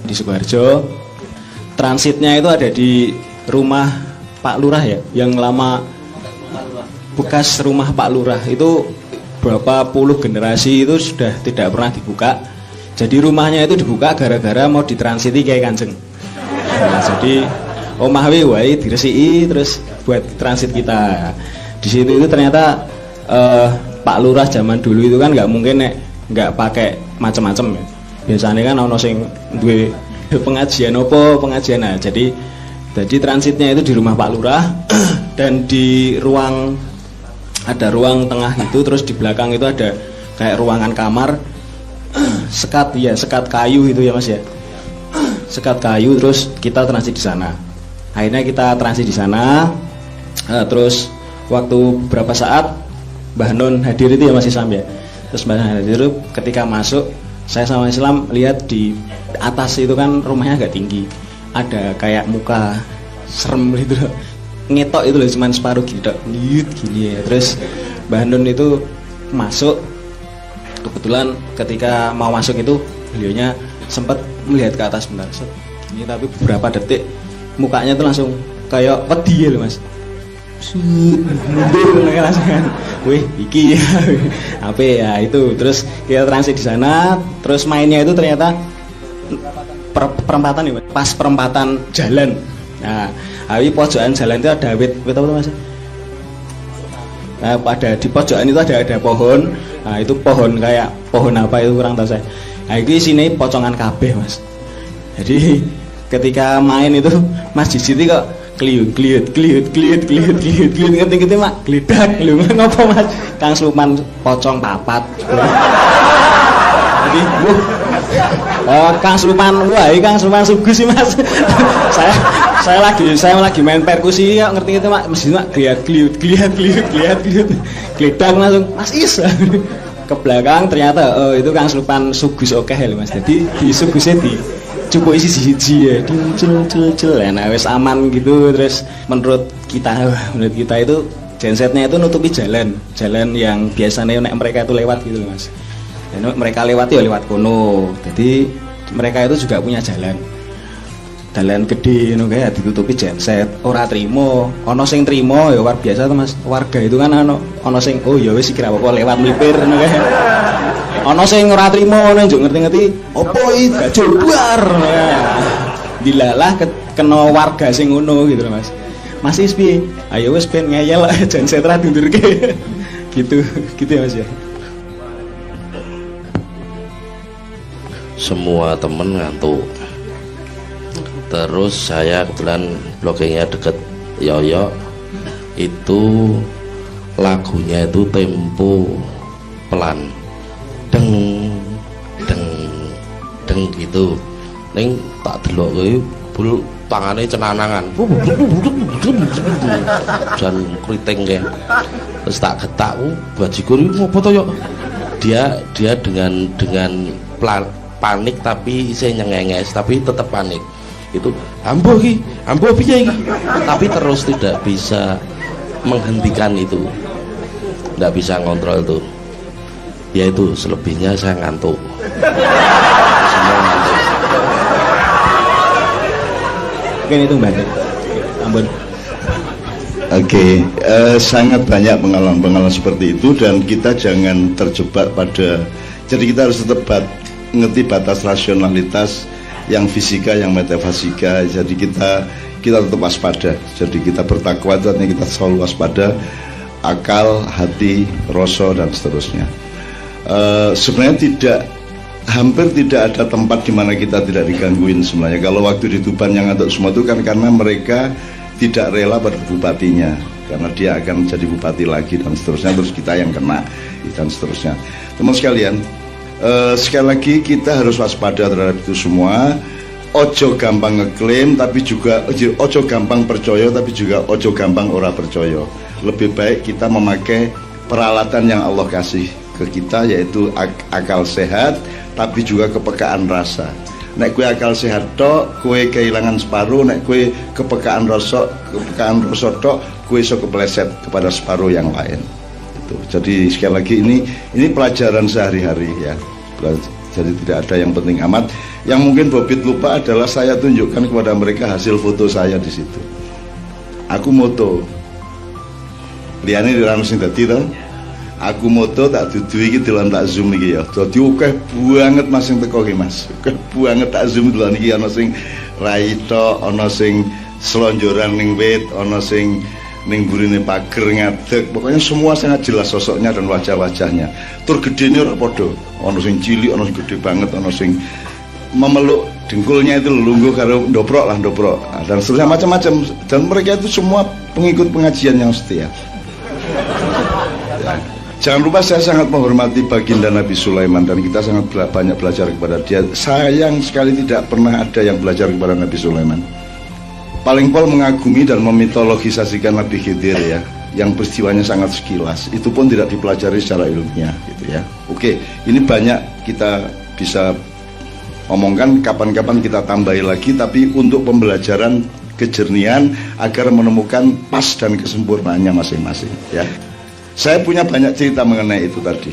di Sukoharjo. Transitnya itu ada di rumah Pak Lurah ya, yang lama bekas rumah Pak Lurah itu berapa puluh generasi itu sudah tidak pernah dibuka. Jadi rumahnya itu dibuka gara-gara mau ditransiti Kiai Kanjeng. Nah, jadi omah wae diresiki terus buat transit kita. Di situ itu ternyata Pak Lurah zaman dulu itu kan nggak mungkin nggak pakai macam-macam ya. Biasanya kan ono sing duwe pengajian pengajian. Nah, jadi transitnya itu di rumah Pak Lurah dan di ruang tengah itu, terus di belakang itu ada kayak ruangan kamar sekat kayu itu ya Mas ya. Sekat kayu, terus kita transit di sana. Akhirnya kita transit di sana. Terus waktu beberapa saat Mbah Nun hadir itu ya Mas Islam ya. Terus Mbah Nun hadir itu ketika masuk, saya sama Islam lihat di atas itu kan rumahnya agak tinggi. Ada kayak muka serem gitu loh. Ngetok itu loh, cuman separuh gini ya. Terus Mbah Nun itu masuk, kebetulan ketika mau masuk itu beliaunya sempat melihat ke atas bentar ini, tapi beberapa detik mukanya tuh langsung kayak wedi loh Mas. Mundur langsung kan. Wih, iki ya. Apa ya itu. Terus kita transit di sana, terus mainnya itu ternyata perempatan ya, pas perempatan jalan. Nah, di pojokan jalan itu ada wit apa Mas? Nah, pada di pojokan itu ada pohon. Nah, itu pohon kayak pohon apa itu kurang tahu saya. Nah, ini sini pocongan kabeh Mas. Jadi ketika main itu Mas di sini kok kliut ngerti Mak, gledak lho ngopo Mas? Kang Sluman pocong papat. Jadi Kang Sluman, wah Kang Sluman sugus sih Mas. saya lagi main perkusi ya, ngerti Mak, mesti Mak kliut gledak langsung Mas Is. Ke belakang ternyata itu Kang Sluman sugus oke lho Mas. Jadi di sugusnya di cukup isi siji ya, cul. Nah, wes aman gitu. Terus menurut kita itu gensetnya itu nutupi jalan yang biasanya mereka itu lewat gitu loh Mas. Dan mereka lewat ya lewat kono. Jadi mereka itu juga punya jalan gede kayak ditutupi genset. Ora trimo, ono sing trimo ya war biasa tuh Mas. Warga itu kan ono sing oh ya wis kira apa lewat melipir kayak. Ono sing ora trimo ngono njuk ngerti-ngerti opo iki gajul buar. Dilalah kena warga sing ngono gitu loh Mas. Mas is piye? Ayo wis ben ngeyel genset ra dundurke. Gitu ya Mas ya. Semua temen ngantuk. Terus saya kebetulan bloggingnya deket Yoyo, itu lagunya itu tempo pelan, deng gitu. Neng tak delok kowe bul tangane cenanangan, jan kriting kayak. Terus tak getak, bajigur ngopo to yo? Dia dengan panik tapi saya nyengenges tapi tetap panik. Itu ambo piye iki, tapi terus tidak bisa menghentikan itu, tidak bisa ngontrol itu. Ya itu selebihnya saya ngantuk. Semua ngantuk. Mungkin itu Mbak Ambon. Oke, sangat banyak pengalaman seperti itu, dan kita jangan terjebak pada, jadi kita harus tetap ngerti batas rasionalitas yang fisika, yang metafisika. Jadi kita tetap waspada. Jadi kita bertakwa itu artinya kita selalu waspada, akal, hati, rasa dan seterusnya. Sebenarnya hampir tidak ada tempat di mana kita tidak digangguin sebenarnya. Kalau waktu di Tuban yang ngantuk semua itu kan karena mereka tidak rela pada bupatinya, karena dia akan jadi bupati lagi dan seterusnya, terus kita yang kena dan seterusnya. Teman sekalian, sekali lagi kita harus waspada terhadap itu semua. Ojo gampang ngeklaim, tapi juga ojo gampang percaya, tapi juga ojo gampang ora percaya. Lebih baik kita memakai peralatan yang Allah kasih ke kita, yaitu akal sehat, tapi juga kepekaan rasa. Nek kue akal sehat tok, kue kehilangan separuh. Nek kue kepekaan rasa tok, kue iso kepleset kepada separuh yang lain. Jadi sekali lagi ini pelajaran sehari-hari ya. Jadi tidak ada yang penting amat. Yang mungkin Bobit lupa adalah saya tunjukkan kepada mereka hasil foto saya di situ. Aku moto. Liane di ranu sing dadi to. Aku moto tak dudu iki delon tak zoom iki ya. Dadi akeh banget Mas sing teko iki Mas. Akeh banget tak zoom delon iki ana sing raito, ana sing selonjoran ning wit, ana sing ning burine pager ngadeg. Pokoknya semua sangat jelas sosoknya dan wajah-wajahnya. Tur gedene ora padha. Ana sing cilik, ana sing gede banget, ana sing memeluk dengkulnya itu lungguh karo ndoprok. Dan seterusnya macam-macam. Dan mereka itu semua pengikut pengajian yang setia. Ya. Jangan lupa saya sangat menghormati baginda Nabi Sulaiman dan kita sangat banyak belajar kepada dia. Sayang sekali tidak pernah ada yang belajar kepada Nabi Sulaiman. Paling pol mengagumi dan memitologisasikan Nabi Khidir ya, yang peristiwanya sangat sekilas. Itu pun tidak dipelajari secara ilmiah gitu ya. Oke, ini banyak kita bisa omongkan, kapan-kapan kita tambahi lagi, tapi untuk pembelajaran kejernihan agar menemukan pas dan kesempurnaannya masing-masing ya. Saya punya banyak cerita mengenai itu tadi.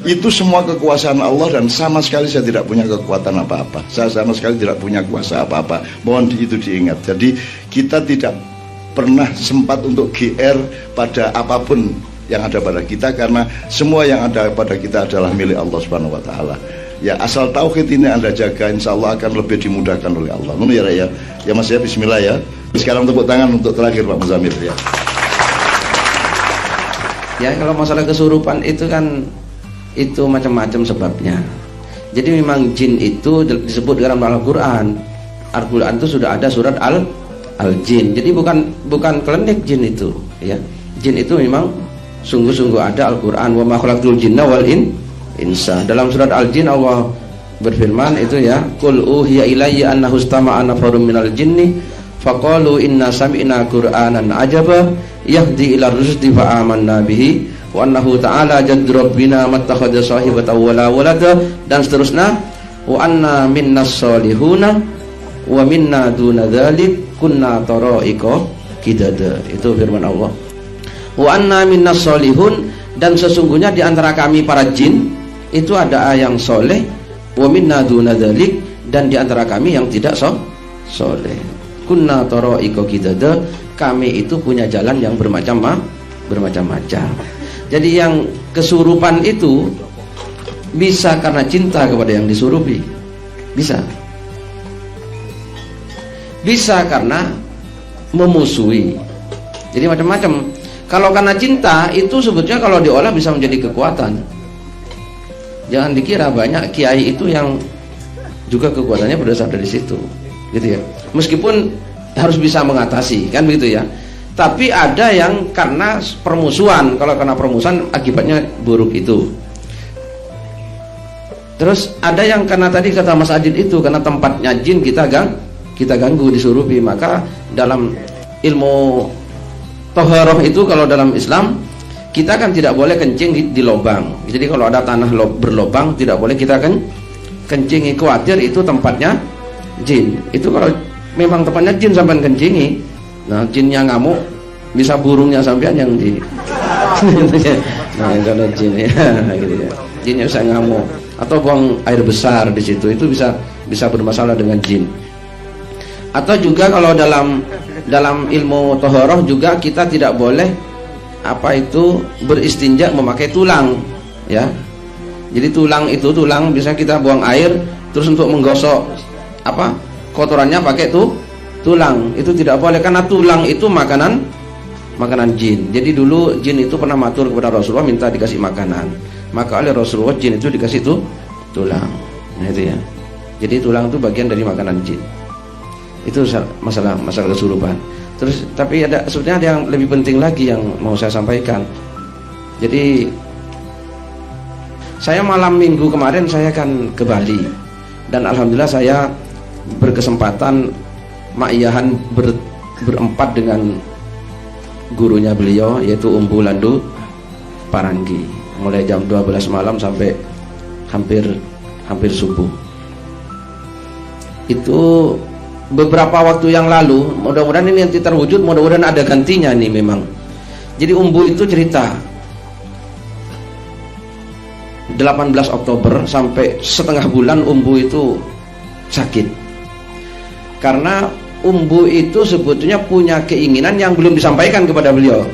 Itu semua kekuasaan Allah dan sama sekali saya tidak punya kekuatan apa-apa. Saya sama sekali tidak punya kuasa apa-apa. Mohon itu diingat. Jadi kita tidak pernah sempat untuk GR pada apapun yang ada pada kita, karena semua yang ada pada kita adalah milik Allah Subhanahu wa taala. Ya, asal tauhid ini Anda jaga, insya Allah akan lebih dimudahkan oleh Allah. Menurut ya, ya Mas ya, bismillah ya. Sekarang tepuk tangan untuk terakhir Pak Muzamil ya. Ya, kalau masalah kesurupan itu kan itu macam-macam sebabnya. Jadi memang jin itu disebut dalam Al-Quran. Al-Quran itu sudah ada surat Al-Jin. Jadi bukan klenik jin itu, ya. Jin itu memang sungguh-sungguh ada Al-Quran. Wa ma khalaqtul jinna wal insa. Dalam surat Al-Jin Allah berfirman itu ya, qul uhiya ilayya annahu istama'a nafarun minal jinni faqalu inna sami'na qur'anan ajaba yahdi ila rusdi fa amanna bihi wa annahu ta'ala jaddu rabbina mattakhadha sahibatan wala walada, dan seterusnya. Wa anna minnas solihuna wa minna duna dzalik kunna tara'iqa kidada. Itu firman Allah. Wa anna minnas solihun, dan sesungguhnya di antara kami para jin itu ada yang soleh, wa minna duna dzalik, dan di antara kami yang tidak soleh. Kunna tara'iqa kidada, kami itu punya jalan yang bermacam-macam. Jadi yang kesurupan itu bisa karena cinta kepada yang disurupi, bisa karena memusuhi. Jadi macam-macam. Kalau karena cinta itu sebetulnya kalau diolah bisa menjadi kekuatan. Jangan dikira banyak kiai itu yang juga kekuatannya berdasar dari situ, gitu ya. Meskipun harus bisa mengatasi, kan begitu ya. Tapi ada yang karena permusuhan. Kalau karena permusuhan akibatnya buruk itu. Terus ada yang karena tadi kata Mas Adit itu karena tempatnya jin kita ganggu disurupi. Maka dalam ilmu toharoh itu kalau dalam Islam kita kan tidak boleh kencing di lubang. Jadi kalau ada tanah berlubang tidak boleh kita kencingi, khawatir itu tempatnya jin. Itu kalau memang tempatnya jin sampean kencingi, nah jinnya ngamuk, bisa burungnya sampean yang di nah kalau jin ya gitu ya, jinnya bisa ngamuk atau buang air besar di situ, itu bisa bermasalah dengan jin. Atau juga kalau dalam ilmu tohoroh juga kita tidak boleh beristinja memakai tulang ya. Jadi tulang bisa kita buang air terus untuk menggosok kotorannya pakai tulang, itu tidak boleh karena tulang itu makanan jin. Jadi dulu jin itu pernah matur kepada Rasulullah minta dikasih makanan, maka oleh Rasulullah jin itu dikasih tulang. Nah itu ya. Jadi tulang itu bagian dari makanan jin. Itu masalah kesurupan. Terus tapi sebetulnya ada yang lebih penting lagi yang mau saya sampaikan. Jadi saya malam minggu kemarin saya kan ke Bali, dan alhamdulillah saya berkesempatan makyahan berempat dengan gurunya beliau, yaitu Umbu Landu Paranggi, mulai jam 12 malam sampai hampir subuh. Itu beberapa waktu yang lalu, mudah-mudahan ini nanti terwujud, mudah-mudahan ada gantinya nih memang. Jadi Umbu itu cerita, 18 Oktober sampai setengah bulan Umbu itu sakit. Karena Umbu itu sebetulnya punya keinginan yang belum disampaikan kepada beliau.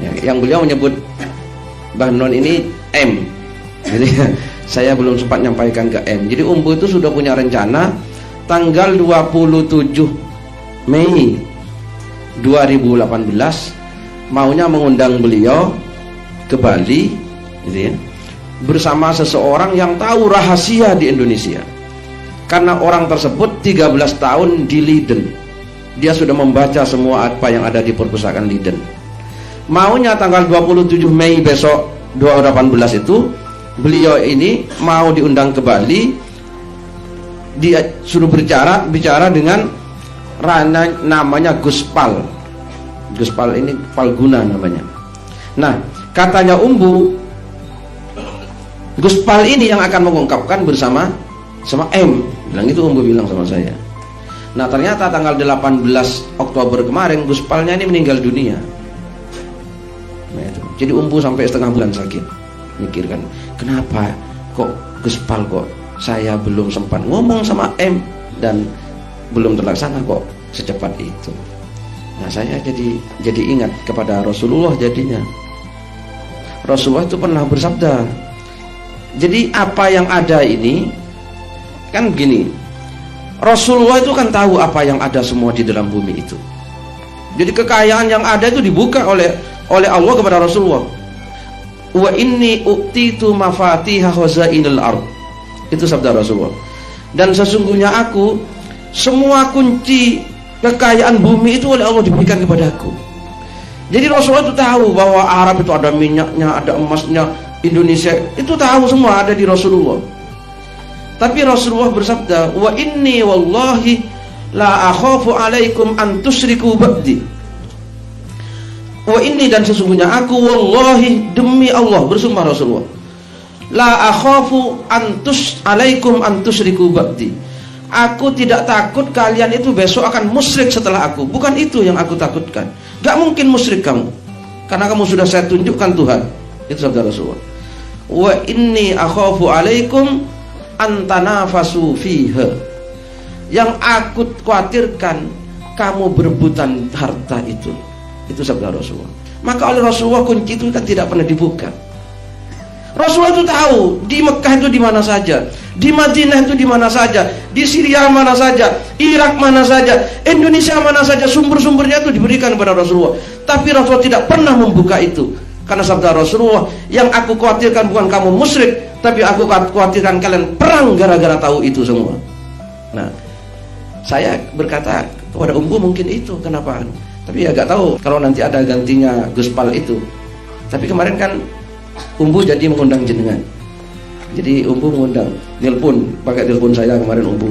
Yang beliau menyebut Mbah Non ini M. Jadi saya belum sempat nyampaikan ke M. Jadi Umbu itu sudah punya rencana tanggal 27 Mei 2018 maunya mengundang beliau ke Bali, gitu ya, bersama seseorang yang tahu rahasia di Indonesia. Karena orang tersebut 13 tahun di Leiden, dia sudah membaca semua apa yang ada di perpustakaan Leiden. Maunya tanggal 27 Mei besok 2018 itu beliau ini mau diundang ke Bali. Dia suruh bicara dengan namanya Gus Pal. Gus Pal ini Palguna namanya. Nah, katanya Umbu, Gus Pal ini yang akan mengungkapkan bersama M. Bilang itu Umbu bilang sama saya. Nah, ternyata tanggal 18 Oktober kemarin Gus Palnya ini meninggal dunia. Nah, itu. Jadi Umbu sampai setengah bulan sakit. Mikirkan, kenapa kok Gus Pal kok saya belum sempat ngomong sama M dan belum terlaksana kok secepat itu. Nah, saya jadi ingat kepada Rasulullah jadinya. Rasulullah itu pernah bersabda. Jadi apa yang ada ini kan begini. Rasulullah itu kan tahu apa yang ada semua di dalam bumi itu. Jadi kekayaan yang ada itu dibuka oleh Allah kepada Rasulullah. Wa inni u'titu mafatiha khazainil ard. Itu sabda Rasulullah. Dan sesungguhnya aku semua kunci kekayaan bumi itu oleh Allah diberikan kepadaku. Jadi Rasulullah itu tahu bahwa Arab itu ada minyaknya, ada emasnya, Indonesia itu tahu semua ada di Rasulullah. Tapi Rasulullah bersabda, wa inni wallahi la akhafu alaikum an tusyriku ba'di. Wa inni, dan sesungguhnya aku wallahi, demi Allah bersumpah Rasulullah, la akhafu alaikum an tusyriku ba'di. Aku tidak takut kalian itu besok akan musyrik setelah aku. Bukan itu yang aku takutkan. Gak mungkin musyrik kamu, karena kamu sudah saya tunjukkan Tuhan. Itu sabda Rasulullah. Wa inni akhafu alaikum antanafasu fiha. Yang aku khawatirkan kamu berebutan harta itu. Itu sabda Rasulullah. Maka oleh Rasulullah kunci itu kan tidak pernah dibuka. Rasulullah itu tahu di Mekah itu di mana saja, di Madinah itu di mana saja, di Syria mana saja, Irak mana saja, Indonesia mana saja, sumber-sumbernya itu diberikan kepada Rasulullah. Tapi Rasulullah tidak pernah membuka itu. Karena sabda Rasulullah, yang aku khawatirkan bukan kamu musyrik, tapi aku khawatirkan kalian perang gara-gara tahu itu semua. Nah, saya berkata kepada Umbu mungkin itu kenapa. Tapi ya gak tahu kalau nanti ada gantinya Gus Pal itu. Tapi kemarin kan Umbu jadi mengundang jenengan. Jadi Umbu mengundang, nelpon, pakai telepon saya kemarin Umbu.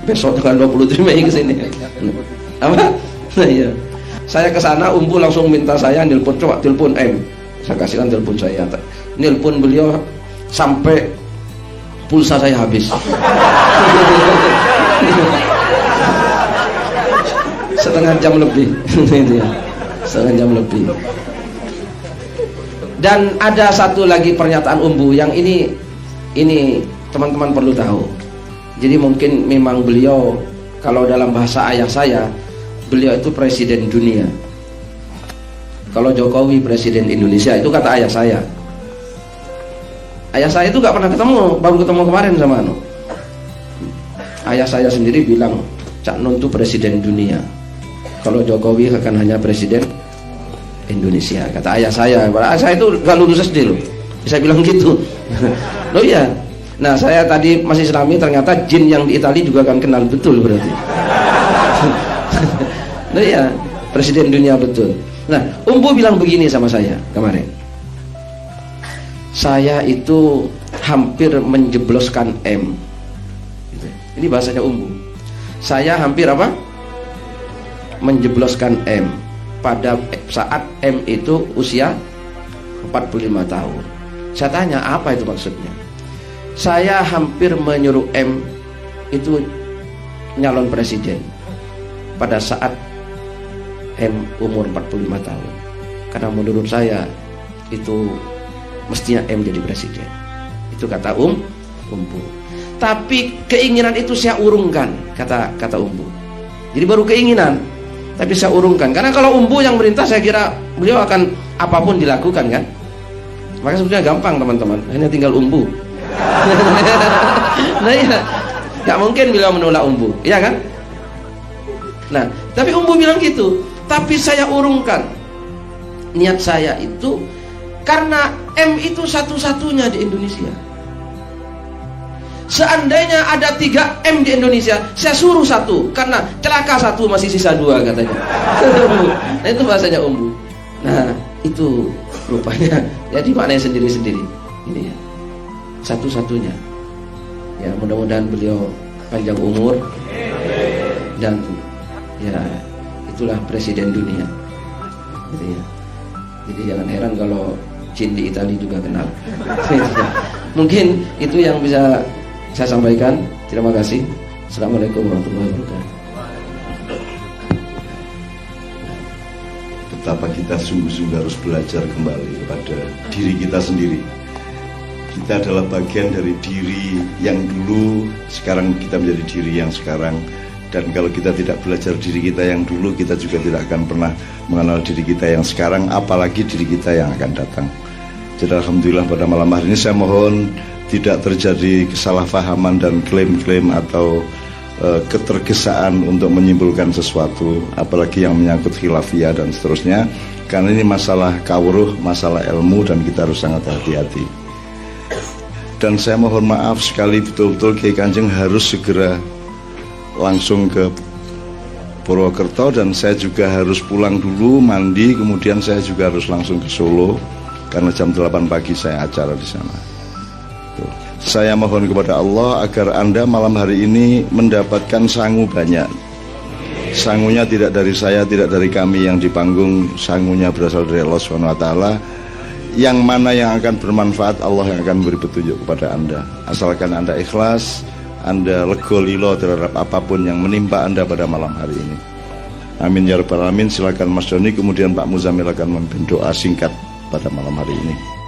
Besok tanggal 27 Mei ke sini. Apa? Nah, iya. Saya ke sana, Umbu langsung minta saya nelpon, coba telepon Saya kasihkan telepon saya. Nelpon beliau sampai pulsa saya habis. Setengah jam lebih. Setengah jam lebih. Dan ada satu lagi pernyataan Umbu yang ini teman-teman perlu tahu. Jadi mungkin memang beliau, kalau dalam bahasa ayah saya, beliau itu presiden dunia. Kalau Jokowi presiden Indonesia, itu kata ayah saya. Ayah saya itu gak pernah ketemu, baru ketemu kemarin sama ayah saya sendiri bilang, Cak Nun itu presiden dunia. Kalau Jokowi akan hanya presiden Indonesia, kata ayah saya. Saya itu gak lulus SD loh, bisa bilang gitu. Loh iya. Nah, saya tadi masih Islami, ternyata jin yang di Italia juga kan kenal betul berarti. Loh iya, presiden dunia betul. Nah, Umbu bilang begini sama saya kemarin. Saya itu hampir menjebloskan M. Ini bahasanya Umbu. Saya hampir apa? Menjebloskan M. Pada saat M itu usia 45 tahun. Saya tanya, apa itu maksudnya? Saya hampir menyuruh M itu nyalon presiden pada saat M umur 45 tahun. Karena menurut saya itu mestinya M jadi presiden. Itu kata Umbu. Tapi keinginan itu saya urungkan, kata Umbu. Jadi baru keinginan, tapi saya urungkan. Karena kalau Umbu yang merintah, saya kira beliau akan apapun dilakukan kan. Maka sebetulnya gampang teman-teman, hanya tinggal Umbu. Nah ya, nggak mungkin beliau menolak Umbu, iya kan? Nah, tapi Umbu bilang gitu. Tapi saya urungkan niat saya itu karena M itu satu-satunya di Indonesia. Seandainya ada 3 M di Indonesia, saya suruh 1, karena celaka 1 masih sisa 2 katanya. Nah itu bahasanya Umbu. Nah itu rupanya ya dimaknai sendiri-sendiri. Ini ya, satu-satunya. Ya mudah-mudahan beliau panjang umur dan ya itulah presiden dunia. Gitu ya. Jadi jangan heran kalau Jin di Italia juga kenal. Mungkin itu yang bisa saya sampaikan. Terima kasih. Assalamualaikum warahmatullahi wabarakatuh. Betapa kita sungguh-sungguh harus belajar kembali kepada diri kita sendiri. Kita adalah bagian dari diri yang dulu, sekarang kita menjadi diri yang sekarang. Dan kalau kita tidak belajar diri kita yang dulu, kita juga tidak akan pernah mengenal diri kita yang sekarang, apalagi diri kita yang akan datang. Jadi alhamdulillah pada malam hari ini saya mohon tidak terjadi kesalahpahaman dan klaim-klaim atau ketergesaan untuk menyimpulkan sesuatu, apalagi yang menyangkut khilafiyah dan seterusnya, karena ini masalah kawruh, masalah ilmu, dan kita harus sangat hati-hati. Dan saya mohon maaf sekali, betul-betul Kiai Kanjeng harus segera langsung ke Purwokerto, dan saya juga harus pulang dulu mandi, kemudian saya juga harus langsung ke Solo karena jam 8 pagi saya acara di sana. Tuh. Saya mohon kepada Allah agar Anda malam hari ini mendapatkan sangu banyak. Sangunya tidak dari saya, tidak dari kami yang di panggung, sangunya berasal dari Allah SWT. Yang mana yang akan bermanfaat, Allah yang akan memberi petunjuk kepada Anda. Asalkan Anda ikhlas, Anda lego lilo terhadap apapun yang menimpa Anda pada malam hari ini. Amin ya rabbal alamin. Silakan Mas Doni, kemudian Pak Muzamil akan memimpin doa singkat pada malam hari ini.